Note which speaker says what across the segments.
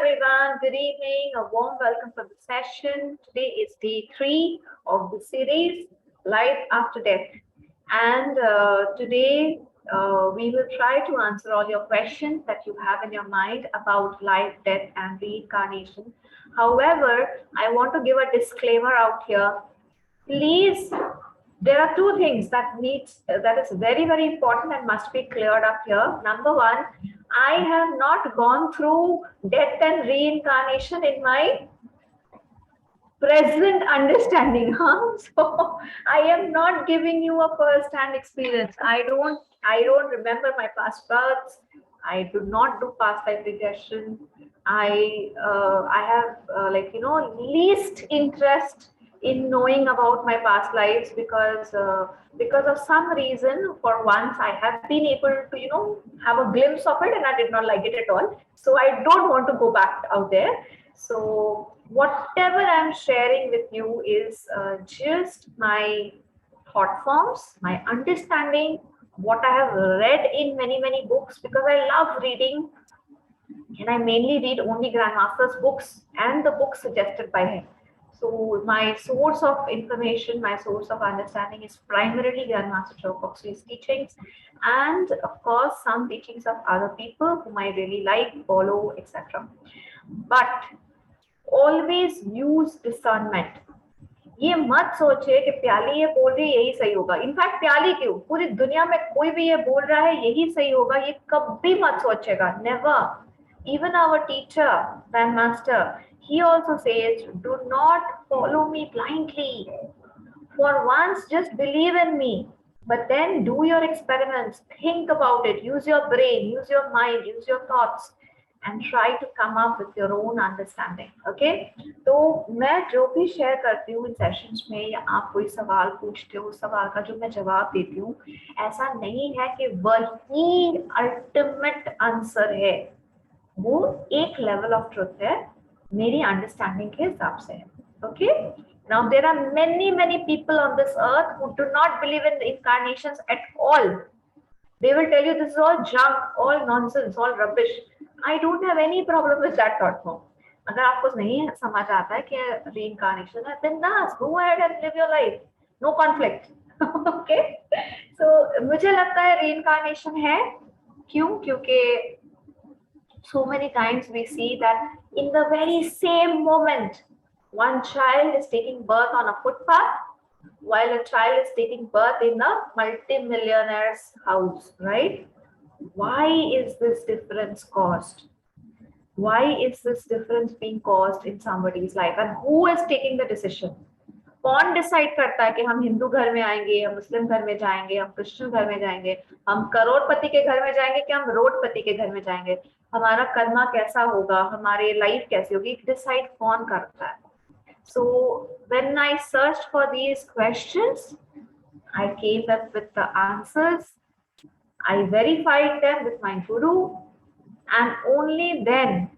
Speaker 1: everyone, good evening, a warm welcome for the session. Today is day 3 of the series, Life After Death. And today we will try to answer all your questions that you have in your mind about life, death and reincarnation. However, I want to give a disclaimer out here. Please, there are two things that is very, very important and must be cleared up here. Number one, I have not gone through death and reincarnation in my present understanding. So I am not giving you a first-hand experience. I don't remember my past births. I do not do past life regression. I have least interest in knowing about my past lives because of some reason, for once I have been able to have a glimpse of it and I did not like it at all. So I don't want to go back out there. So whatever I'm sharing with you is just my thought forms, my understanding, what I have read in many, many books, because I love reading and I mainly read only Grandmaster's books and the books suggested by him. So my source of information, my source of understanding is primarily Grandmaster Chokokshi's teachings, and of course some teachings of other people whom I really like, follow, etc. But always use discernment. ये मत सोचे कि प्याली ये बोल रही है यही सही होगा. इनफैक्ट प्याली क्यों, पूरी दुनिया में कोई भी ये बोल रहा है यही सही होगा, ये कभी मत सोचेगा. Never. Even our teacher, Grandmaster, he also says, do not follow me blindly. For once, just believe in me. But then do your experiments, think about it, use your brain, use your mind, use your thoughts, and try to come up with your own understanding. Okay? तो मैं जो भी share करती हूँ इन sessions में, या आप कोई सवाल पूछते हो, सवाल का जो मैं जवाब देती हूँ, ऐसा नहीं है कि वही अल्टीमेट आंसर है. वो एक लेवल ऑफ ट्रुथ है मेरी अंडरस्टैंडिंग के हिसाब से. Okay, now there are many people on this earth who do not believe in incarnations at all. They will tell you this is all junk, all nonsense, all rubbish. I don't have any problem with that thought form. अगर आपको नहीं समझ आता है कि reincarnation है, then go ahead and live your life, no conflict. Okay, so मुझे लगता है reincarnation है. क्यों? क्योंकि so many times we see that in the very same moment, one child is taking birth on a footpath, while a child is taking birth in a multi-millionaire's house, right? Why is this difference caused? Why is this difference being caused in somebody's life? And who is taking the decision? कौन decide करता है कि हम हिंदू घर में आएंगे, हम मुस्लिम घर में जाएंगे, हम क्रिश्चियन घर में जाएंगे, हम करोड़पति के घर में जाएंगे कि हम रोडपति के घर में जाएंगे, हमारा कर्मा कैसा होगा, हमारी लाइफ कैसी होगी, डिसाइड कौन करता है? So when I searched for these questions, I came up with the answers. I verified them with my guru, and only then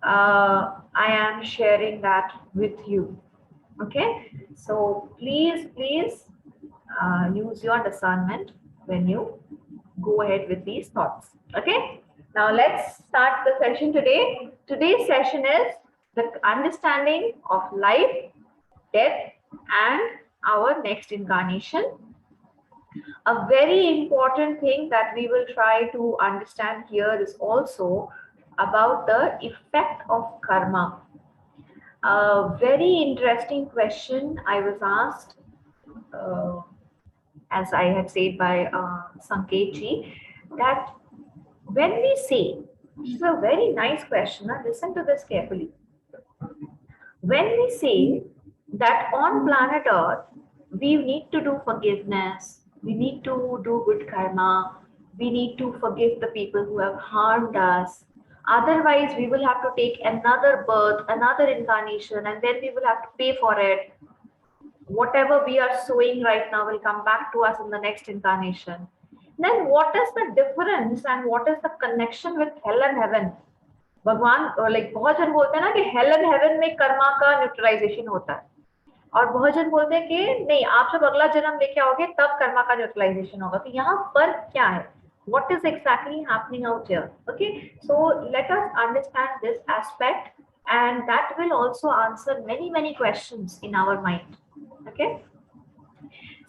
Speaker 1: I am sharing that with you. Okay, so please use your discernment when you go ahead with these thoughts. Okay, now let's start the session today. Today's session is the understanding of life, death, and our next incarnation. A very important thing that we will try to understand here is also about the effect of karma. A very interesting question I was asked, as I had said by Sanketji, that when we say, this is a very nice question, listen to this carefully. When we say that on planet Earth, we need to do forgiveness, we need to do good karma, we need to forgive the people who have harmed us, otherwise we will have to take another birth, another incarnation, and then we will have to pay for it. Whatever we are sowing right now will come back to us in the next incarnation. Then what is the difference and what is the connection with hell and heaven? भगवान बहुत जन बोलते हैं ना कि hello and heaven में कर्मा का neutralisation होता है, और बहुत जन बोलते हैं कि नहीं, आप जब अगला जन्म लेके आओगे तब कर्मा का न्यूट्रलाइजेशन होगा. तो यहाँ पर क्या है? What is exactly happening out here? Okay, so let us understand this aspect, and that will also answer many questions in our mind. Okay,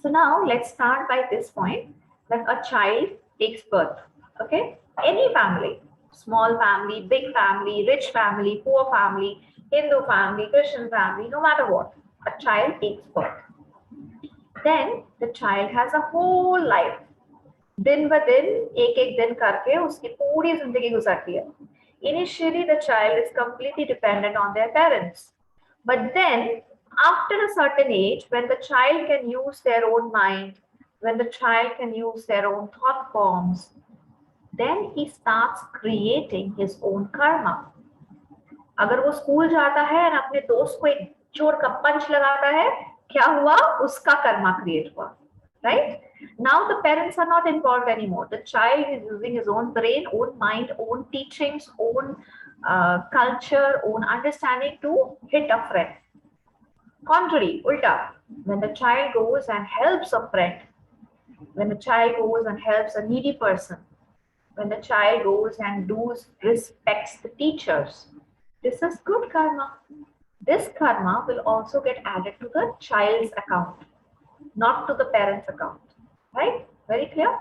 Speaker 1: so now let's start by this point, that a child takes birth. Okay, any family, small family, big family, rich family, poor family, Hindu family, Christian family, no matter what, a child takes birth. Then the child has a whole life. दिन ब दिन एक एक दिन करके उसकी पूरी जिंदगी गुजरती है. Initially, the child is completely dependent on their parents. But then, after a certain age, when the child can use their own mind, when the child can use their own thought forms, then he starts creating his own karma. अगर वो school जाता है और अपने दोस्त को एक चोर का पंच लगाता है, क्या हुआ? उसका कर्मा क्रिएट हुआ, right? Now the parents are not involved anymore. The child is using his own brain, own mind, own teachings, own culture, own understanding to hit a friend. Contrary, ulta, when the child goes and helps a friend, when the child goes and helps a needy person, when the child goes and respects the teachers, this is good karma. This karma will also get added to the child's account, not to the parent's account. Right? Very clear?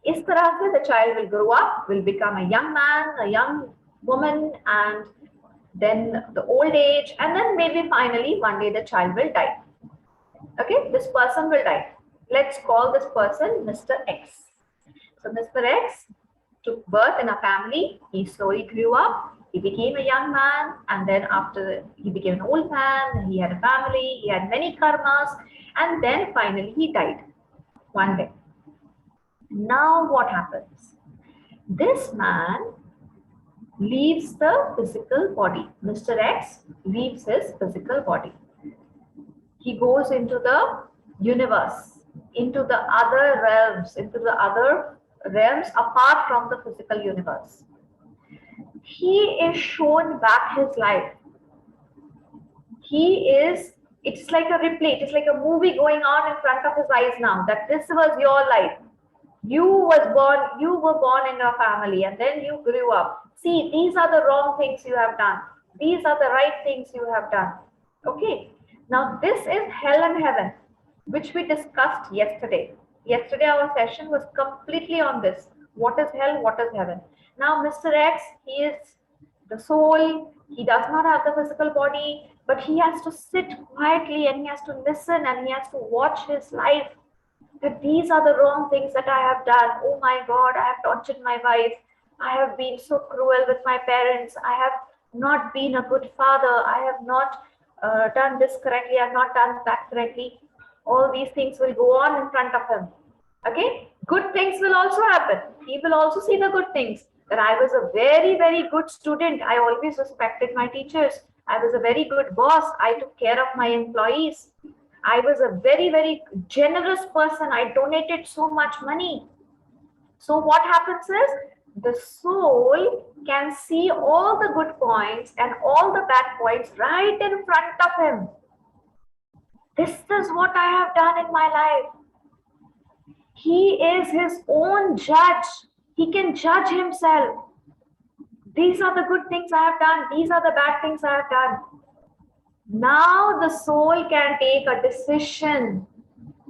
Speaker 1: Is tarah se the child will grow up, will become a young man, a young woman, and then the old age, and then maybe finally one day the child will die. Okay, this person will die. Let's call this person Mr. X. So Mr. X took birth in a family. He slowly grew up. He became a young man, and then after he became an old man, he had a family, he had many karmas, and then finally he died one day. Now what happens? This man leaves the physical body. Mr. X leaves his physical body. He goes into the universe, into the other realms, apart from the physical universe. He is shown back his life. It's like a replay, it's like a movie going on in front of his eyes now, that this was your life. You were born in a family, and then you grew up. See, these are the wrong things you have done. These are the right things you have done. Okay. Now this is hell and heaven, which we discussed yesterday. Yesterday our session was completely on this. What is hell? What is heaven? Now Mr. X, he is the soul. He does not have the physical body, but he has to sit quietly and he has to listen and he has to watch his life. That these are the wrong things that I have done. Oh my God, I have tortured my wife. I have been so cruel with my parents. I have not been a good father. I have not done this correctly. I have not done that correctly. All these things will go on in front of him. Okay, good things will also happen. He will also see the good things. That I was a very good student. I always respected my teachers. I was a very good boss. I took care of my employees. I was a very generous person. I donated so much money. So what happens is, the soul can see all the good points and all the bad points right in front of him. This is what I have done in my life. He is his own judge. He can judge himself. These are the good things I have done. These are the bad things I have done. Now the soul can take a decision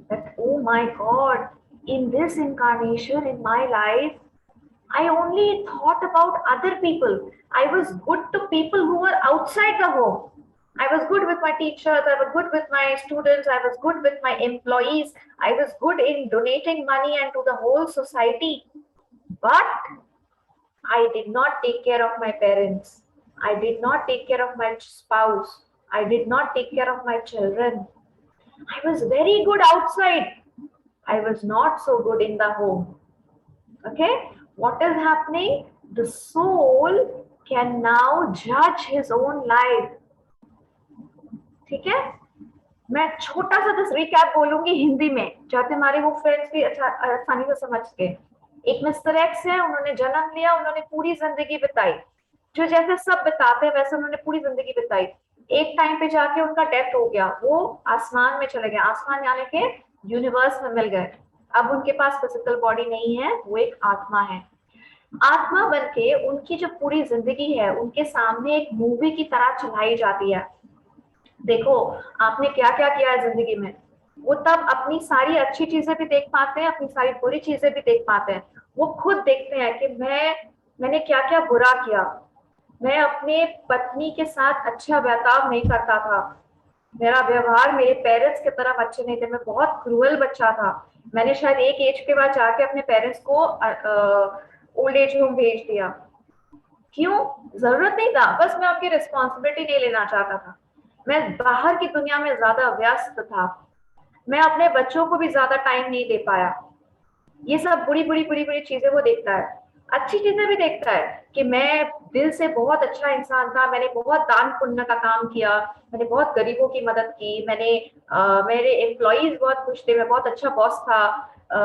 Speaker 1: that, oh my God, in this incarnation, in my life, I only thought about other people. I was good to people who were outside the home. I was good with my teachers. I was good with my students. I was good with my employees. I was good in donating money and to the whole society. But I did not take care of my parents. I did not take care of my spouse. I did not take care of my children. I was very good outside. I was not so good in the home. Okay? What is happening? The soul can now judge his own life. ठीक है? मैं छोटा सा बस recap बोलूंगी हिंदी में, चाहते हमारे वो फ्रेंड्स भी आसानी से समझ के. एक मिस्टर एक्स है, उन्होंने जन्म लिया, उन्होंने पूरी जिंदगी बिताई, जो जैसे सब बिताते हैं वैसे उन्होंने पूरी जिंदगी बिताई. एक टाइम पे जाके उनका डेथ हो गया, वो आसमान में चले गए, आसमान यानी के यूनिवर्स में मिल गए. अब उनके पास फिजिकल बॉडी नहीं है, वो एक आत्मा है। आत्मा बनके उनकी जो पूरी जिंदगी है उनके सामने एक मूवी की तरह चलाई जाती है। देखो आपने क्या क्या किया है जिंदगी में। वो तब अपनी सारी अच्छी चीजें भी देख पाते हैं, अपनी सारी बुरी चीजें भी देख पाते हैं। वो खुद देखते हैं कि मैंने क्या क्या बुरा किया। मैं अपने पत्नी के साथ अच्छा बर्ताव नहीं करता था, मेरा व्यवहार मेरे पेरेंट्स की तरफ अच्छे नहीं थे, मैं बहुत क्रूअल बच्चा था। मैंने शायद एक एज के बाद जाके अपने पेरेंट्स को ओल्ड एज होम भेज दिया। क्यों? जरूरत नहीं था, बस मैं आपकी रिस्पॉन्सिबिलिटी नहीं लेना चाहता था। मैं बाहर की दुनिया में ज्यादा व्यस्त था, मैं अपने बच्चों को भी ज्यादा टाइम नहीं दे पाया। ये सब बुरी बुरी बुरी बुरी चीजें वो देखता है। अच्छी चीजें भी देखता है कि मैं दिल से बहुत अच्छा इंसान था, मैंने बहुत दान पुण्य का काम किया, मैंने बहुत गरीबों की मदद की, मेरे एम्प्लॉइज बहुत खुश थे, मैं बहुत अच्छा बॉस था।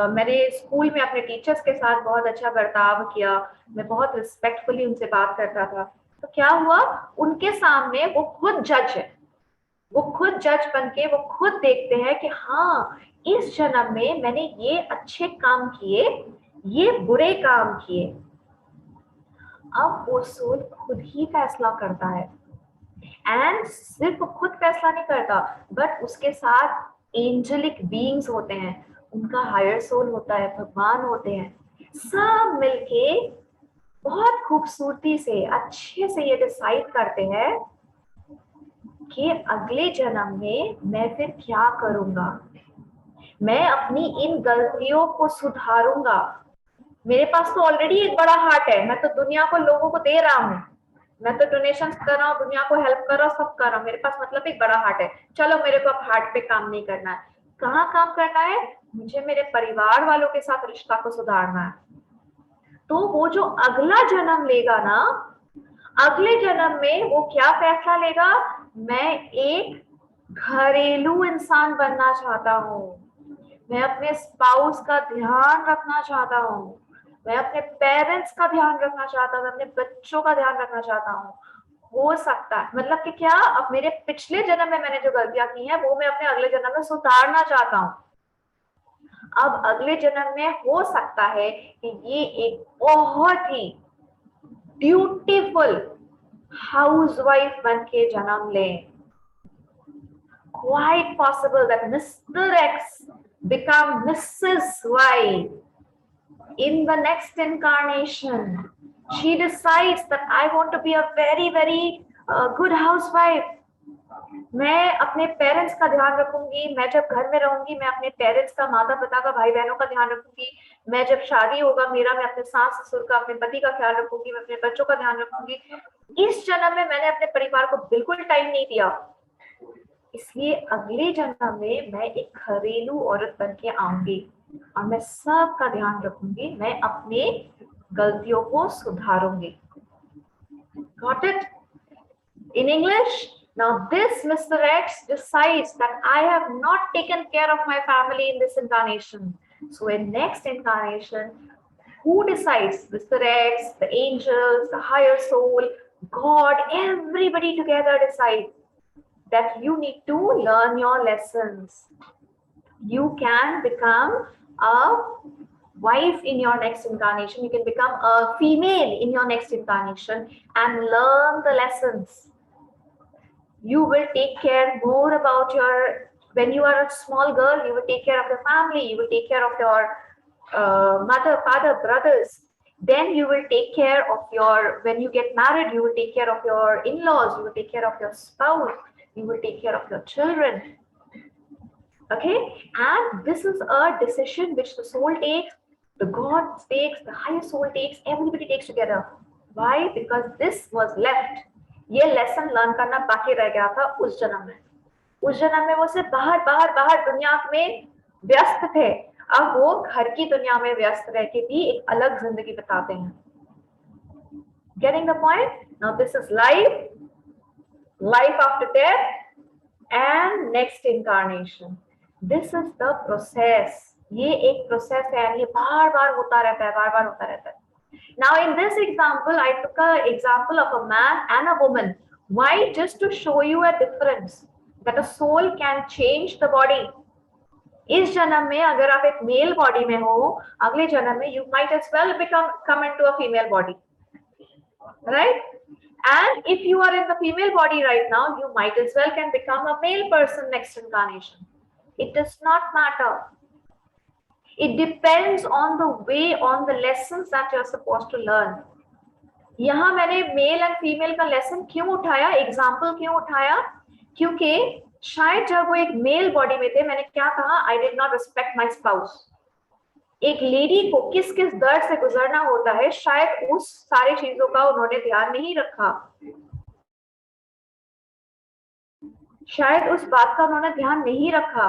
Speaker 1: मैंने स्कूल में अपने टीचर्स के साथ बहुत अच्छा बर्ताव किया, मैं बहुत रिस्पेक्टफुली उनसे बात करता था। तो क्या हुआ, उनके सामने वो खुद जज है। वो खुद जज बन के वो खुद देखते हैं कि हाँ, इस जन्म में मैंने ये अच्छे काम किए, ये बुरे काम किए। अब वो सोल खुद ही फैसला करता है। एंड सिर्फ खुद फैसला नहीं करता, बट उसके साथ एंजेलिक बीइंग्स होते हैं, उनका हायर सोल होता है, भगवान होते हैं। सब मिलके बहुत खूबसूरती से अच्छे से ये डिसाइड करते हैं कि अगले जन्म में मैं फिर क्या करूंगा। मैं अपनी इन गलतियों को सुधारूंगा। मेरे पास तो ऑलरेडी एक बड़ा हार्ट है, मैं तो दुनिया को लोगों को दे रहा हूँ, मैं तो डोनेशन कर रहा हूँ, दुनिया को हेल्प कर रहा हूँ, सब कर रहा हूँ, मेरे पास मतलब एक बड़ा हार्ट है। चलो मेरे को अब हार्ट पे काम नहीं करना है। कहाँ काम करना है? मुझे मेरे परिवार वालों के साथ रिश्ता को सुधारना है। तो वो जो अगला जन्म लेगा ना, अगले जन्म में वो क्या फैसला लेगा, मैं एक घरेलू इंसान बनना चाहता हूँ, मैं अपने स्पाउस का ध्यान रखना चाहता हूँ, मैं अपने पेरेंट्स का ध्यान रखना चाहता हूँ, मैं अपने बच्चों का ध्यान रखना चाहता हूँ। हो सकता है मतलब कि क्या, अब मेरे पिछले जन्म में मैंने जो गलतियां की हैं वो मैं अपने अगले जन्म में सुधारना चाहता हूँ। अब अगले जन्म में हो सकता है कि ये एक बहुत ही ब्यूटीफुल हाउसवाइफ बन के जन्म लें। Quite possible that Mr. X become Mrs. Y in the next incarnation. She decides that I want to be a very, very good housewife. मैं अपने पेरेंट्स का ध्यान रखूंगी, मैं जब घर में रहूंगी मैं अपने पेरेंट्स का, माता पिता का, भाई बहनों का ध्यान रखूंगी, मैं जब शादी होगा मेरा, मैं अपने सास ससुर का, अपने पति का ख्याल रखूंगी, मैं अपने बच्चों का ध्यान रखूंगी। इस जन्म में मैंने अपने परिवार को बिल्कुल टाइम नहीं दिया, इसलिए अगले जन्म में मैं एक घरेलू औरत बन के आऊंगी और मैं सबका ध्यान रखूंगी, मैं अपने गलतियों को सुधारूंगी। Got it? In English, now this Mr. X decides that I have not taken care of my family in this incarnation. So in next incarnation, who decides? Mr. X, the angels, the higher soul, God, everybody together decide that you need to learn your lessons. You can become a wife in your next incarnation. You can become a female in your next incarnation and learn the lessons. You will take care more about when you are a small girl, you will take care of your family, you will take care of your mother, father, brothers. Then you will take care of when you get married, you will take care of your in-laws, you will take care of your spouse, you will take care of your children. Okay, and this is a decision which the soul takes, the God takes, the higher soul takes, everybody takes together. Why? Because this was left. ये lesson learn करना बाकी रह गया था उस जन्म में। उस जन्म में वो सिर्फ बाहर दुनिया में व्यस्त थे, अब वो घर की दुनिया में व्यस्त रह के भी एक अलग जिंदगी बिताते हैं। Getting the point? Now this is life after death and next incarnation. This is the process. ये एक प्रोसेस है, ये बार-बार होता रहता है। Now in this example, I took an example of a man and a woman. Why? Just to show you a difference, that a soul can change the body. इस जन्म में अगर आप एक मेल बॉडी में हो, अगले जन्म में you might as well become come into a female body, right? And if you are in the female body right now, you might as well can become a male person next incarnation. It does not matter. It depends on the way, on the lessons that you're supposed to learn. यहाँ मैंने male and female का lesson क्यों उठाया, example क्यों उठाया, क्योंकि शायद जब वो एक मेल बॉडी में थे, मैंने क्या कहा, I did not respect my spouse. एक लेडी को किस किस दर्द से गुजरना होता है, शायद उस सारी चीजों का उन्होंने ध्यान नहीं रखा, शायद उस बात का उन्होंने ध्यान नहीं रखा,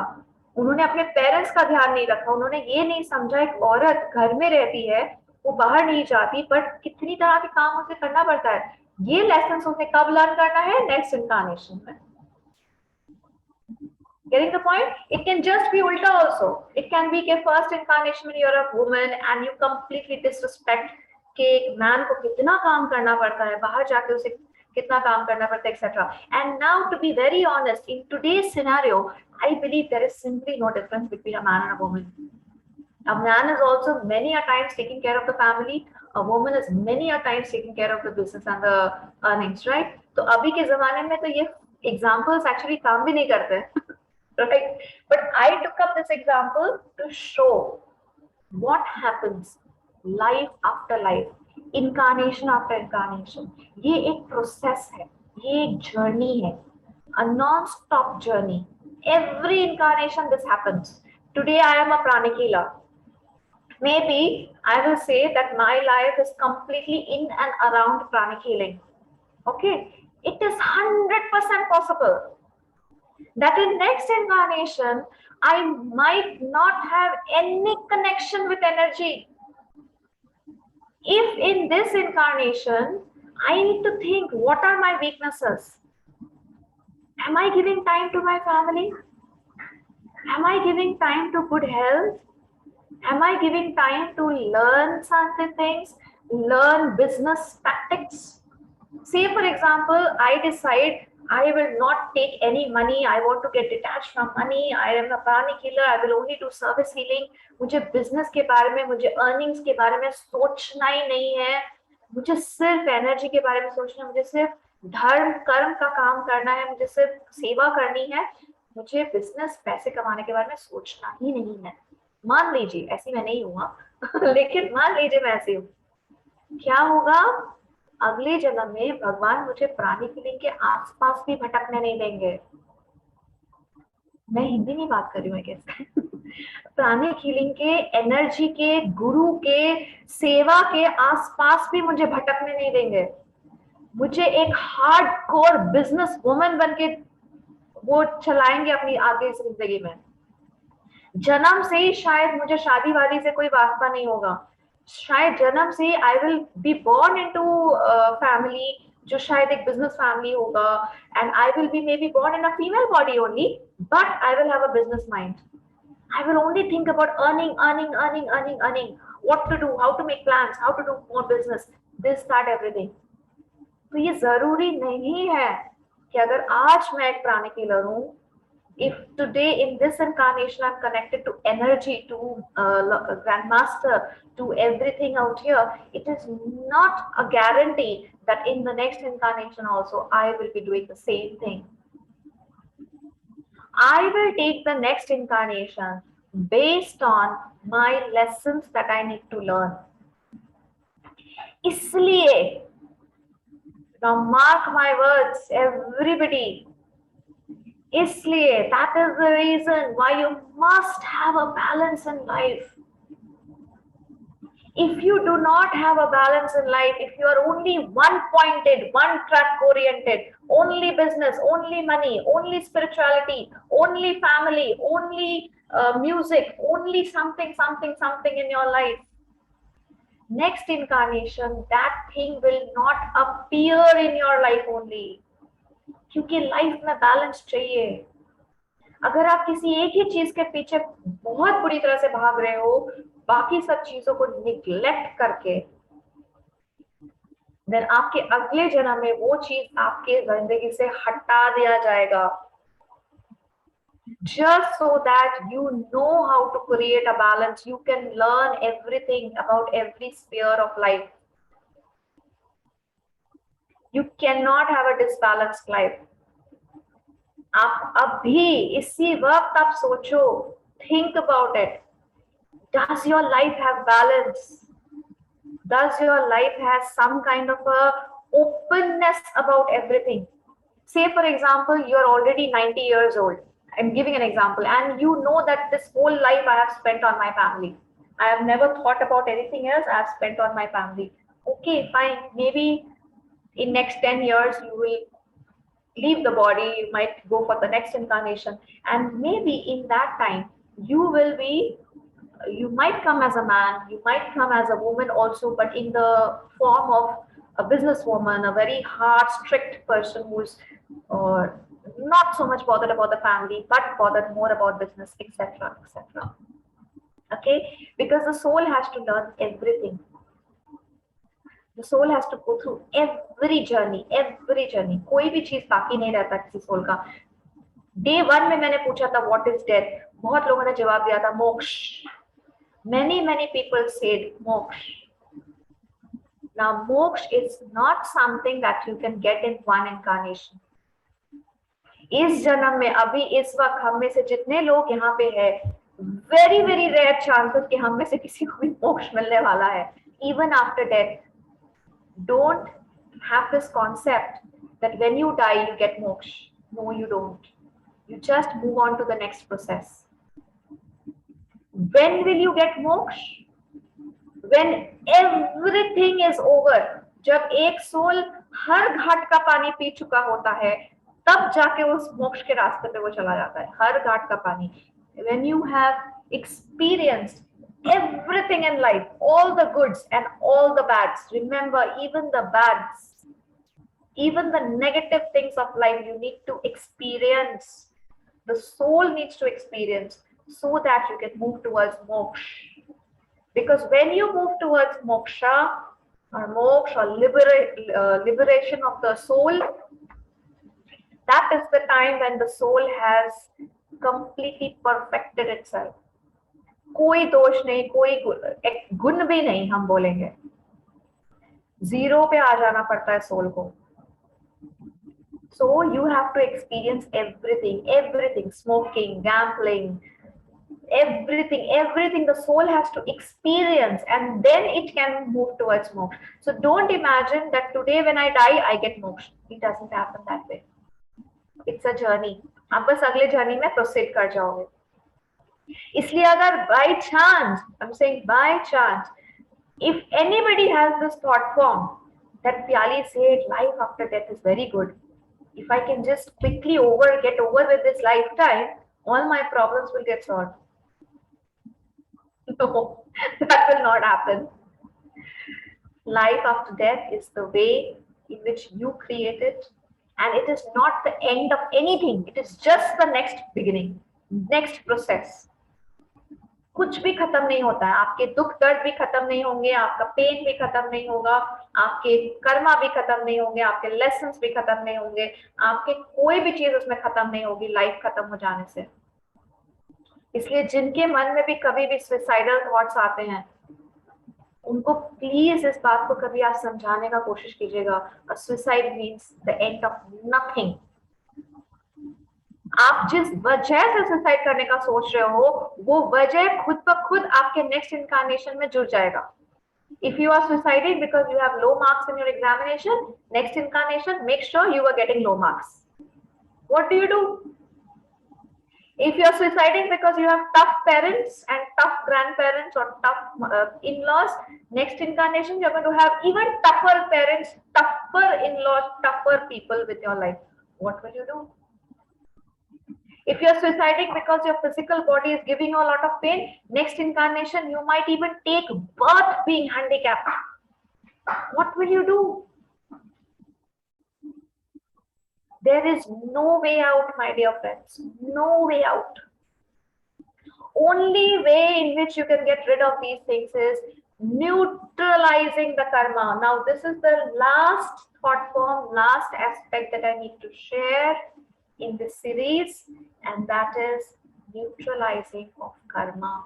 Speaker 1: उन्होंने अपने पेरेंट्स का ध्यान नहीं रखा, उन्होंने ये नहीं समझा एक औरत घर में रहती है, वो बाहर नहीं जाती, बट कितनी तरह के काम उसे करना पड़ता है। ये लेसन उसे कब लर्न करना है, नेक्स्ट इनकारनेशन में। Getting the point? It can just be ulta also. It can be के first incarnation when you're a woman and you completely disrespect कि एक मैन को कितना काम करना पड़ता है, बाहर जाके उसे कितना काम करना पड़ता है, etc. And now, to be very honest, in today's scenario, I believe there is simply no difference between a man and a woman. A man is also many a times taking care of the family. A woman is many a times taking care of the business and the earnings, right? तो अभी के जमाने में तो ये examples actually काम भी नहीं करते, right? But I took up this example to show what happens life after life, incarnation after incarnation. ये एक process है, ये एक journey है, a non-stop journey. Every incarnation this happens. Today I am a pranic healer. Maybe I will say that my life is completely in and around pranic healing. Okay, it is 100% possible that in next incarnation I might not have any connection with energy. If in this incarnation I need to think, what are my weaknesses? Am I giving time to my family? Am I giving time to good health? Am I giving time to learn certain things, learn business tactics? Say for example, I decide I will not take any money, I want to get detached from money, I am a pranic healer, I will only do service healing, मुझे business के बारे में, मुझे earnings के बारे में सोचना ही नहीं है, मुझे सिर्फ energy के बारे में सोचना है, मुझे सिर्फ धर्म कर्म का काम करना है, मुझे सिर्फ सेवा करनी है, मुझे business पैसे कमाने के बारे में सोचना ही नहीं है। मान लीजिए ऐसी मैं नहीं हुआ लेकिन मान लीजिए मैं ऐसी हूँ, क्या होगा, अगले जन्म में भगवान मुझे प्राणी फीलिंग के आसपास भी भटकने नहीं देंगे। मैं हिंदी में बात कर रही हूँ कैसे प्राणी फीलिंग के, एनर्जी के, गुरु के, सेवा के आसपास भी मुझे भटकने नहीं देंगे। मुझे एक हार्डकोर बिजनेस वुमन बनके वो चलाएंगे अपनी आगे जिंदगी में। जन्म से ही शायद मुझे शादी वादी से कोई वास्ता नहीं होगा, शायद जन्म से I will be born into family जो शायद एक बिजनेस फैमिली होगा, and I will be maybe born in a female body only, but I will have a business mind. I will only think about earning, what to do, how to make plans, how to do more business, this, that, everything. तो ये जरूरी नहीं है कि अगर आज मैं एक प्राणिक हीलर हूँ, if today in this incarnation I'm connected to energy, to grandmaster, to everything out here, it is not a guarantee that in the next incarnation also I will be doing the same thing. I will take the next incarnation based on my lessons that I need to learn. इसलिए, now mark my words, everybody, इसलिए, that is the reason why you must have a balance in life. If you do not have a balance in life, if you are only one pointed, one track oriented, only business, only money, only spirituality, only family, only music, only something in your life, next incarnation that thing will not appear in your life only, क्योंकि life में balance चाहिए। अगर आप किसी एक ही चीज के पीछे बहुत बुरी तरह से भाग रहे हो, बाकी सब चीजों को निग्लेक्ट करके, देन आपके अगले जन्म में वो चीज आपके जिंदगी से हटा दिया जाएगा। just so that you know how to create a balance. You can learn everything about every sphere of life. You cannot have a disbalanced life. आप अभी इसी वक्त आप सोचो, think about it. Does your life have balance? Does your life has some kind of a openness about everything? Say for example, you're already 90 years old. I'm giving an example, and you know that this whole life I have spent on my family. I have never thought about anything else. I have spent on my family. Okay, fine. Maybe in next 10 years you will leave the body, you might go for the next incarnation, and maybe in that time you will be, you might come as a man, you might come as a woman also, but in the form of a businesswoman, a very hard strict person who's uh, not so much bothered about the family but bothered more about business, etc., etc. Okay, because the soul has to learn everything. The soul has to go through every journey, every journey. कोई भी चीज बाकी नहीं रहता किसी soul का. Day one में मैंने पूछा था व्हाट इज डेथ, बहुत लोगों ने जवाब दिया था मोक्ष. Many people said moksha. Now moksha is not something that you can get in one incarnation. इस जन्म में अभी इस वक्त हम में से जितने लोग यहाँ पे है, very rare chances कि हम में से किसी को भी मोक्ष मिलने वाला है. Even after death, don't have this concept that when you die you get moksha. No, you don't. You just move on to the next process. When will you get moksha? When everything is over. जब एक soul हर घाट का पानी P चुका होता है, तब जाके उस मोक्ष के रास्ते पे वो चला जाता है. हर घाट का पानी. When you have experienced everything in life, all the goods and all the bads. Remember, even the bads, even the negative things of life, you need to experience. The soul needs to experience so that you can move towards moksha. Because when you move towards moksha or liberation of the soul, that is the time when the soul has completely perfected itself. कोई दोष नहीं, कोई गुण भी नहीं, हम बोलेंगे zero पे आ जाना पड़ता है सोल को. So you have to experience everything, smoking, gambling, everything the soul has to experience, and then it can move towards moksha. So don't imagine that today when I die I get moksha. It doesn't happen that way. It's a journey. आप बस अगले journey में proceed कर जाओगे. इसलिए अगर by chance, I'm saying by chance, if anybody has this thought form that Pyali said life after death is very good, if I can just quickly get over with this lifetime, all my problems will get solved. No, that will not happen. Life after death is the way in which you create it, and it is not the end of anything. It is just the next beginning, next process. कुछ भी खत्म नहीं होता है. आपके दुख दर्द भी खत्म नहीं होंगे, आपका पेन भी खत्म नहीं होगा, आपके कर्मा भी खत्म नहीं होंगे, आपके लेसन्स भी खत्म नहीं होंगे, आपके कोई भी चीज उसमें खत्म नहीं होगी लाइफ खत्म हो जाने से. इसलिए जिनके मन में भी कभी भी सुसाइडल थॉट्स आते हैं, उनको प्लीज इस बात को कभी आप समझाने का कोशिश कीजिएगा. Suicide means the end of nothing. आप जिस वजह से सुसाइड करने का सोच रहे हो, वो वजह खुद ब खुद आपके नेक्स्ट इनकारनेशन में जुड़ जाएगा. If you are suiciding because you have low marks in your examination, next incarnation, make sure you are getting low marks. What do? If you are suiciding because you have tough parents and tough grandparents or tough in-laws, next incarnation you're going to have even tougher parents, tougher in-laws, tougher people with your life. What will you do? If you're suiciding because your physical body is giving you a lot of pain, next incarnation you might even take birth being handicapped. What will you do? There is no way out, my dear friends. No way out. Only way in which you can get rid of these things is neutralizing the karma. Now, this is the last thought form, last aspect that I need to share. in this series, and that is neutralizing of karma.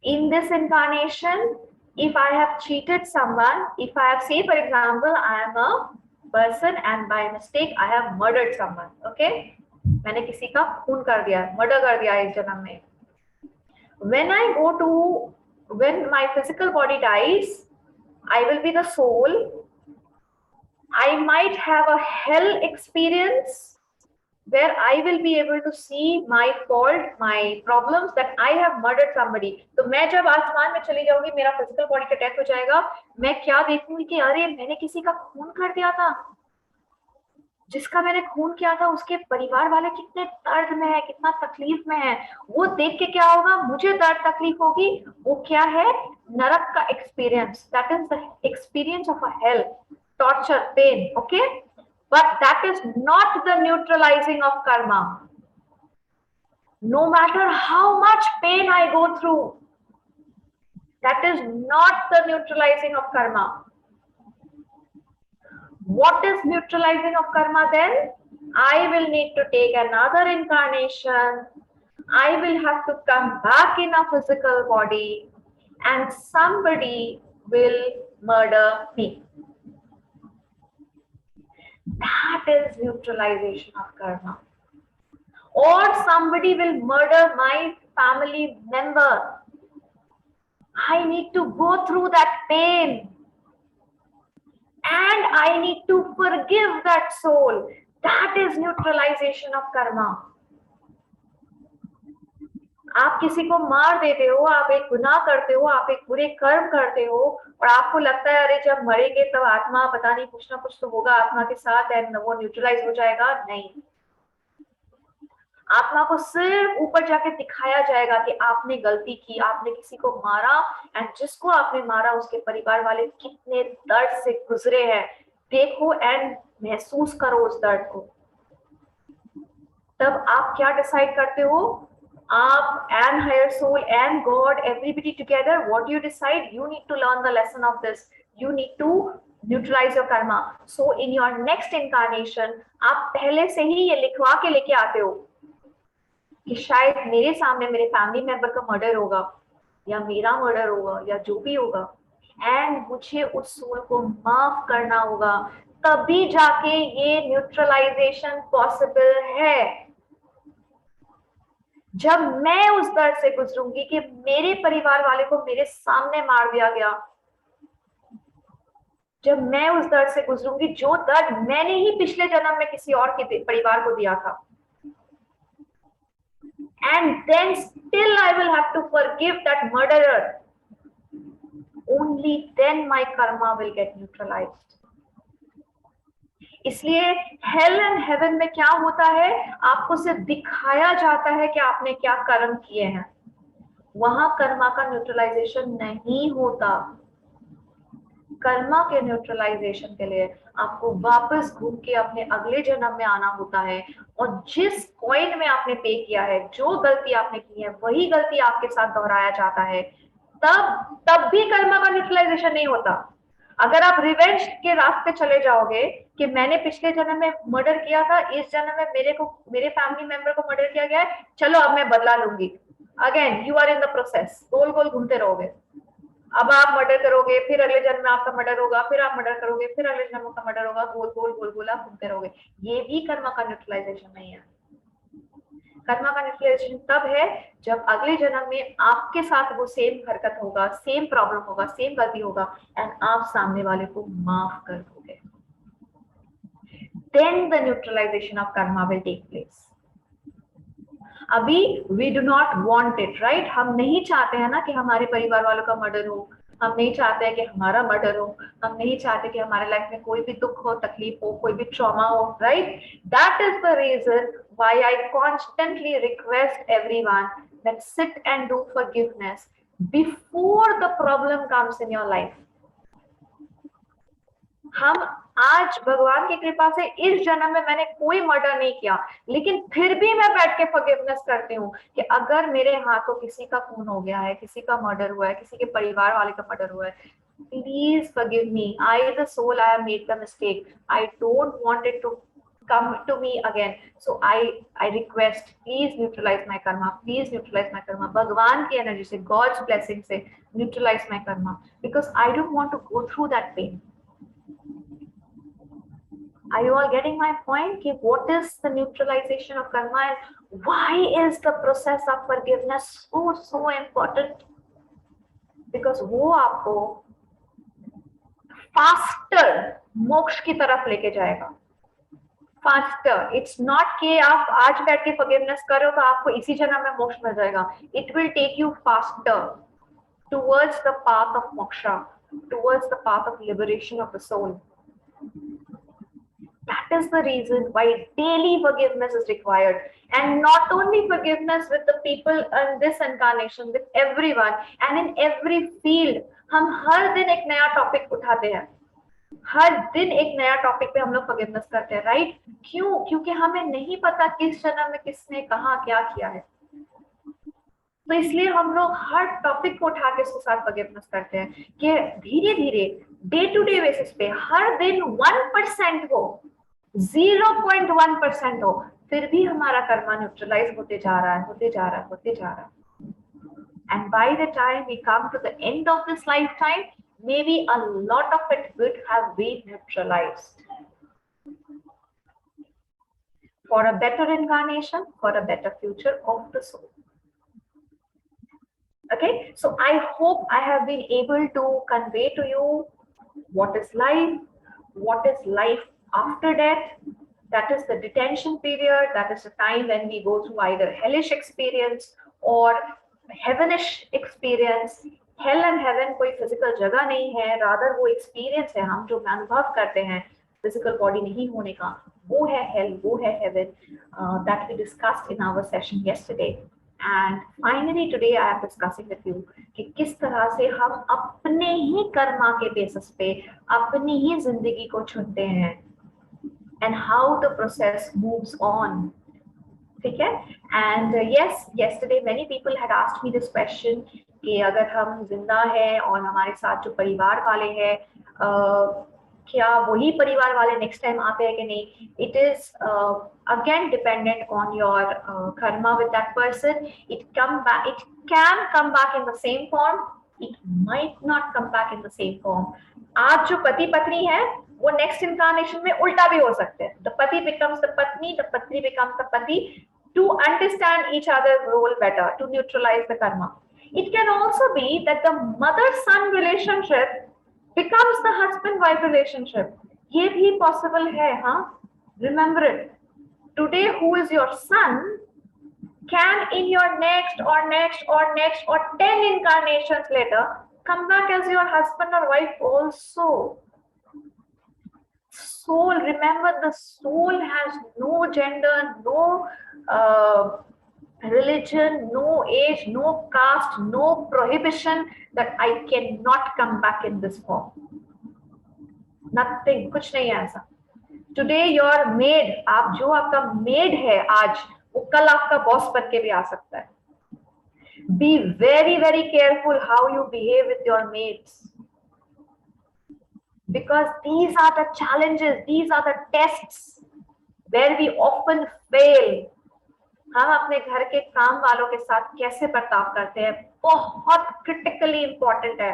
Speaker 1: In this incarnation, if I have cheated someone, if I have, say for example, I am a person and by mistake I have murdered someone, okay? मैंने किसी का खून कर दिया, murder कर दिया इस जन्म में. When my physical body dies, I will be the soul. I might have a hell experience where I will be able to see my fault, my problems, that I have murdered somebody. तो मैं जब आसमान में चली जाऊंगी, मेरा physical body का death हो जाएगा, मैं क्या देखूंगी कि अरे मैंने किसी का खून कर दिया था, जिसका मैंने खून किया था उसके परिवार वाले कितने दर्द में है, कितना तकलीफ में है. वो देख के क्या होगा, मुझे दर्द तकलीफ होगी. वो क्या है, नरक का experience. That is the experience of a hello, torture, pain, okay? But that is not the neutralizing of karma. No matter how much pain I go through, that is not the neutralizing of karma. What is neutralizing of karma then? I will need to take another incarnation. I will have to come back in a physical body, and somebody will murder me. That is neutralization of karma. Or somebody will murder my family member. I need to go through that pain, and I need to forgive that soul. That is neutralization of karma. आप किसी को मार देते हो, आप एक गुनाह करते हो, आप एक बुरे कर्म करते हो, और आपको लगता है अरे जब मरेंगे तब आत्मा पता नहीं कुछ ना कुछ तो होगा आत्मा के साथ एंड वो न्यूट्रलाइज हो जाएगा. नहीं, आत्मा को सिर्फ ऊपर जाके दिखाया जाएगा कि आपने गलती की, आपने किसी को मारा, एंड जिसको आपने मारा उसके परिवार वाले कितने दर्द से गुजरे हैं, देखो एंड महसूस करो उस दर्द को. तब आप क्या डिसाइड करते हो, आप and higher soul and God, everybody together, what you decide, you need to learn the lesson of this. You need to neutralize your karma. So in your next incarnation, आप पहले से ही ये लिखवा के लेके आते हो कि शायद मेरे सामने मेरे फैमिली मेंबर का मर्डर होगा, या मेरा मर्डर होगा, या जो भी होगा, एंड मुझे उस सोल को माफ करना होगा. तभी जाके ये न्यूट्रलाइजेशन पॉसिबल है. जब मैं उस दर्द से गुजरूंगी कि मेरे परिवार वाले को मेरे सामने मार दिया गया, जब मैं उस दर्द से गुजरूंगी जो दर्द मैंने ही पिछले जन्म में किसी और के परिवार को दिया था, and then still I will have to forgive that murderer, only then my karma will get neutralized. इसलिए हेल एंड हेवन में क्या होता है, आपको सिर्फ दिखाया जाता है कि आपने क्या कर्म किए हैं, वहां कर्मा का न्यूट्रलाइजेशन नहीं होता. कर्मा के न्यूट्रलाइजेशन के लिए आपको वापस घूम के अपने अगले जन्म में आना होता है, और जिस कॉइन में आपने पे किया है, जो गलती आपने की है, वही गलती आपके साथ दोहराया जाता है. तब भी कर्मा का न्यूट्रलाइजेशन नहीं होता. अगर आप रिवेंज के रास्ते चले जाओगे कि मैंने पिछले जन्म में मर्डर किया था, इस जन्म में मेरे फैमिली मेंबर को मर्डर किया गया है, चलो अब मैं बदला लूंगी, again you are in the process, गोल गोल घूमते रहोगे. अब आप मर्डर करोगे, फिर अगले जन्म में आपका मर्डर होगा, फिर आप मर्डर करोगे, फिर अगले जन्म का मर्डर होगा, गोल गोल गोल गोल आप घूमते रहोगे. ये भी कर्मा का न्यूट्रलाइजेशन नहीं है. कर्मा का न्यूट्रलाइजेशन तब है जब अगले जन्म में आपके साथ वो सेम हरकत होगा, सेम प्रॉब्लम होगा, सेम गलती होगा, एंड आप सामने वाले को माफ कर दोगे. Then the neutralization of karma will take place. अभी we do not want it, right? हम नहीं चाहते हैं ना कि हमारे परिवार वालों का मर्डर हो, हम नहीं चाहते हैं कि हमारा मर्डर हो, हम नहीं चाहते कि हमारे लाइफ में कोई भी दुख हो, तकलीफ हो, कोई भी ट्रॉमा हो, right? That is the reason why I constantly request everyone that sit and do forgiveness before the problem comes in your life. हम आज भगवान की कृपा से इस जन्म में मैंने कोई मर्डर नहीं किया, लेकिन फिर भी मैं बैठ के फॉरगिवनेस करती हूँ कि अगर मेरे हाथों किसी का खून हो गया है, किसी का मर्डर हुआ है, किसी के परिवार वाले का मर्डर हुआ है, please forgive me. I the soul, I have made the mistake. I don't want it to come to me again. So I request, please neutralize my karma, please neutralize my karma. Bhagwan ki energy se, God's blessing se, neutralize my karma, because I don't want to go through that pain. Are you all getting my point? What is the neutralization of karma and why is the process of forgiveness so important? Because वो आपको faster मोक्ष की तरफ लेके जाएगा. Faster. It's not कि आप आज बैठ के forgiveness करो तो आपको इसी जन्म में मोक्ष मिल जाएगा. It will take you faster towards the path of moksha, towards the path of liberation of the soul. That is the reason why daily forgiveness is required, and not only forgiveness with the people in this incarnation, with everyone and in every field. हम हर दिन एक नया topic उठाते हैं, हर दिन एक नया topic पे हम लोग forgiveness करते हैं, राइट? क्यों? क्योंकि हमें नहीं पता किस जन्म में किसने कहाँ क्या किया है, तो इसलिए हम लोग हर टॉपिक को उठा के उसके साथ forgiveness करते हैं कि धीरे धीरे डे टू डे बेसिस पे हर दिन 1% हो, 0.1% हो, फिर भी हमारा कर्मा न्यूट्रलाइज होते जा रहा है, होते जा रहा है, होते जा रहा है. And by the time we come to the end of this lifetime, maybe a lot of it would have been neutralized for a better incarnation, for a better future of the soul. Okay, so I hope I have been able to convey to you what is life after death. That is the detention period. That is the time when we go through either hellish experience or heavenish experience. Hell and heaven कोई physical जगह नहीं है, rather वो experience है, हम जो अनुभव करते हैं physical body नहीं होने का, वो है hell, वो है heaven, that we discussed in our session yesterday. And finally today I am discussing with you कि किस तरह से हम अपने ही कर्मा के बेसिस पे अपनी ही जिंदगी को चुनते हैं, and how the process moves on. ठीक है? And yes, yesterday many people had asked me this question कि अगर हम जिंदा हैं और हमारे साथ जो परिवार वाले हैं, क्या वही परिवार वाले नेक्स्ट टाइम आते हैं कि नहीं? It is again dependent on your karma with that person. It can come back in the same form. It might not come back in the same form. आज जो पति पत्नी है वो नेक्स्ट इनकारनेशन में उल्टा भी हो सकते हैं. The pati becomes the patni, the patni becomes the pati, to understand each other's role better, to neutralize the karma. It can also be that the mother-son relationship becomes the husband-wife relationship. ये भी possible है, हाँ? Remember it. Today, who is your son can in your next or 10 incarnations later come back as your husband or wife also. Soul, remember, the soul has no gender, no religion, no age, no caste, no prohibition that I cannot come back in this form. Nothing, कुछ नहीं है ऐसा. Today your maid, आप जो आपका maid है आज, वो कल आपका boss बन के भी आ सकता है. Be very, very careful how you behave with your maids. Because these are the challenges, these are the tests where we often fail. हम अपने घर के काम वालों के साथ कैसे बर्ताव करते हैं, बहुत critically important है,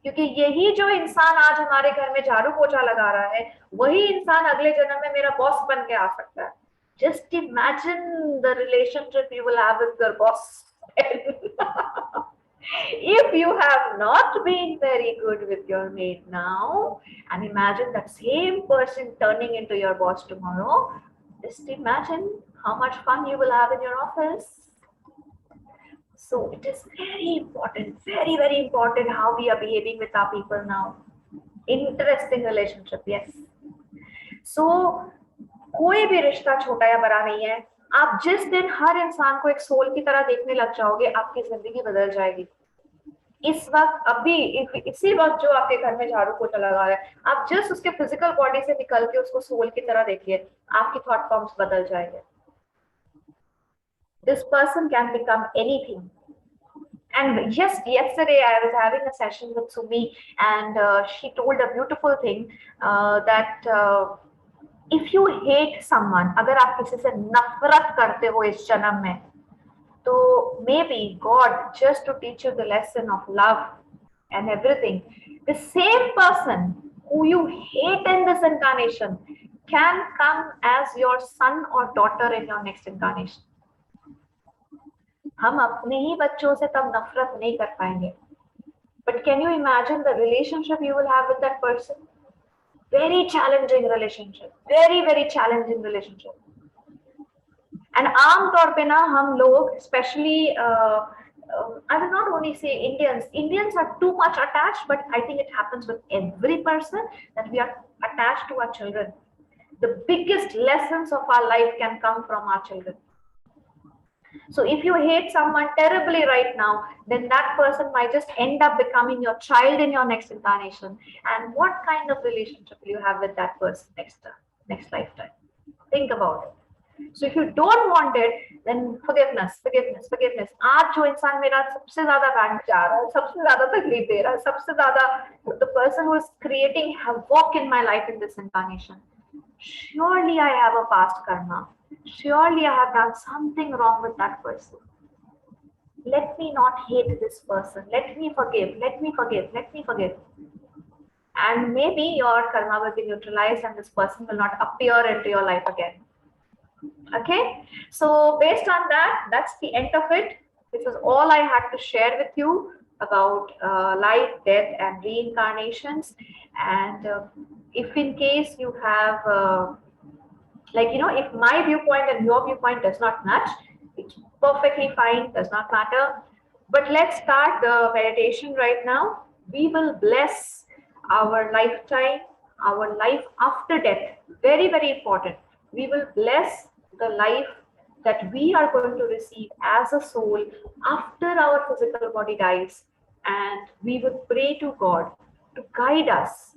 Speaker 1: क्योंकि यही जो इंसान आज हमारे घर में झाड़ू पोछा लगा रहा है, वही इंसान अगले जन्म में मेरा बॉस बन के आ सकता है. Just imagine the relationship you will have with your boss. If you have not been very good with your maid now, and imagine that same person turning into your boss tomorrow, just imagine how much fun you will have in your office. So it is very important, very, very important how we are behaving with our people now. Interesting relationship, yes. So कोई भी रिश्ता छोटा या बड़ा नहीं है. आप जिस दिन हर इंसान को एक सोल की तरह देखने लग जाओगे, आपकी जिंदगी बदल जाएगी. इस वक्त अभी इसी वक्त जो आपके घर में झाड़ू पोछा लगा रहा है, आप जस्ट उसके फिजिकल बॉडी से निकल के उसको सोल की तरह देखिए, आपकी थॉट फॉर्म्स बदल जाएंगे. This person can become anything. And yes, yesterday I was having a session with Sumi, and she told a beautiful thing that if you hate someone, अगर आप किसी से नफरत करते हो इस जन्म में, तो maybe God, just to teach you the lesson of love and everything, the same person who you hate in this incarnation can come as your son or daughter in your next incarnation. हम अपने ही बच्चों से तब नफरत नहीं कर पाएंगे. But can you imagine the relationship you will have with that person? Very challenging relationship. Very, very challenging relationship. And आम तौर पे ना हम लोग, especially I will not only say Indians are too much attached, but I think it happens with every person that we are attached to our children. The biggest lessons of our life can come from our children. So if you hate someone terribly right now, then that person might just end up becoming your child in your next incarnation. And what kind of relationship will you have with that person next lifetime? Think about it. So if you don't want it, then forgiveness. आज जो इंसान मेरा सबसे ज्यादा bank जा रहा है, सबसे ज्यादा तकलीफ दे रहा है, सबसे ज्यादा the person who is creating havoc in my life in this incarnation, surely I have a past karma. Surely I have done something wrong with that person. Let me not hate this person. Let me forgive. And maybe your karma will be neutralized and this person will not appear into your life again. Okay, so based on that, that's the end of it. This is all I had to share with you about life, death, and reincarnations. And if in case you have if my viewpoint and your viewpoint does not match, it's perfectly fine, does not matter. But let's start the meditation right now. We will bless our lifetime, our life after death. Very, very important. We will bless the life that we are going to receive as a soul after our physical body dies. And we will pray to God to guide us,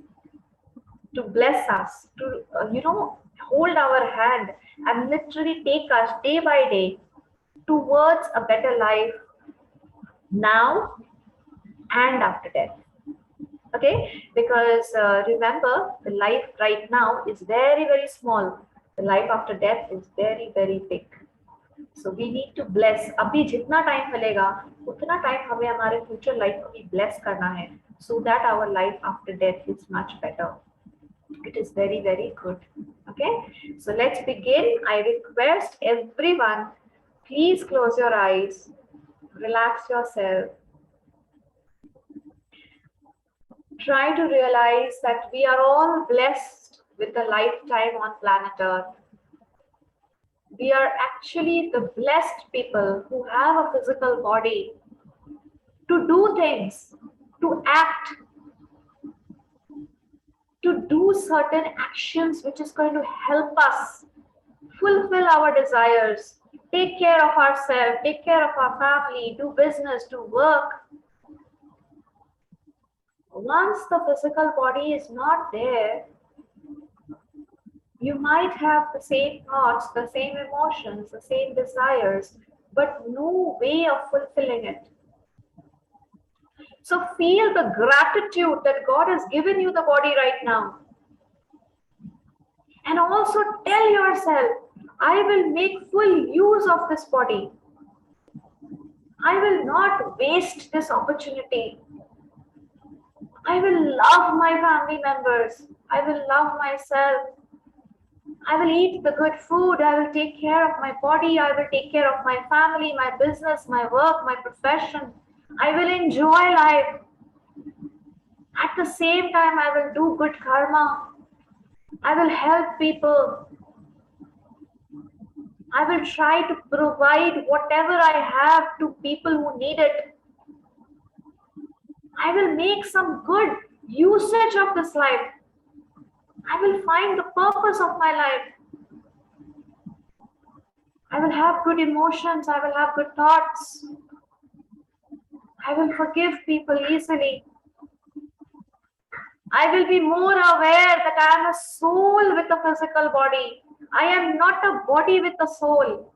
Speaker 1: to bless us, to, hold our hand and literally take us day by day towards a better life now and after death. Okay, because remember, the life right now is very, very small. The life after death is very, very big. So we need to bless. अभी जितना time मिलेगा, उतना time हमें हमारे future life को भी bless करना है, so that our life after death is much better. It is very, very good. Okay, so let's begin. I request everyone, please close your eyes, relax yourself. Try to realize that we are all blessed with a lifetime on planet Earth. We are actually the blessed people who have a physical body to do things, to act, to do certain actions which is going to help us fulfill our desires, take care of ourselves, take care of our family, do business, do work. Once the physical body is not there, you might have the same thoughts, the same emotions, the same desires, but no way of fulfilling it. So feel the gratitude that God has given you the body right now. And also tell yourself, I will make full use of this body. I will not waste this opportunity. I will love my family members. I will love myself. I will eat the good food. I will take care of my body. I will take care of my family, my business, my work, my profession. I will enjoy life. At the same time, I will do good karma. I will help people. I will try to provide whatever I have to people who need it. I will make some good usage of this life. I will find the purpose of my life. I will have good emotions. I will have good thoughts. I will forgive people easily. I will be more aware that I am a soul with a physical body. I am not a body with a soul.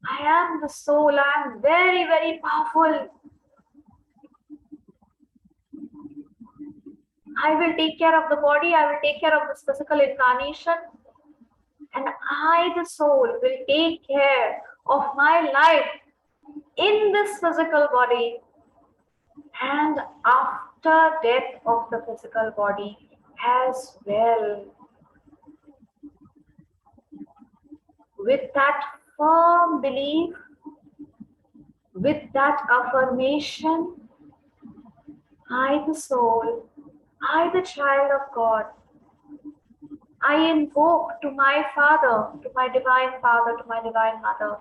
Speaker 1: I am the soul. I am very, very powerful. I will take care of the body, I will take care of this physical incarnation, and I, the soul, will take care of my life in this physical body and after death of the physical body as well. With that firm belief, with that affirmation, I, the soul, I, the child of God, I invoke to my Father, to my Divine Father, to my Divine Mother,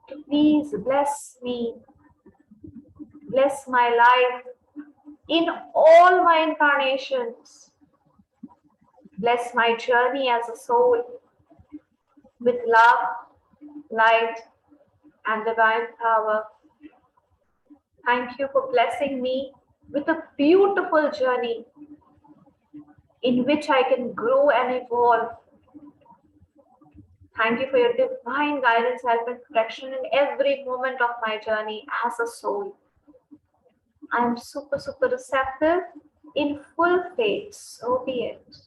Speaker 1: to please bless me, bless my life in all my incarnations, bless my journey as a soul with love, light, and divine power. Thank you for blessing me with a beautiful journey in which I can grow and evolve. Thank you for your divine guidance, help, and protection in every moment of my journey as a soul. I am super receptive in full faith. So be it.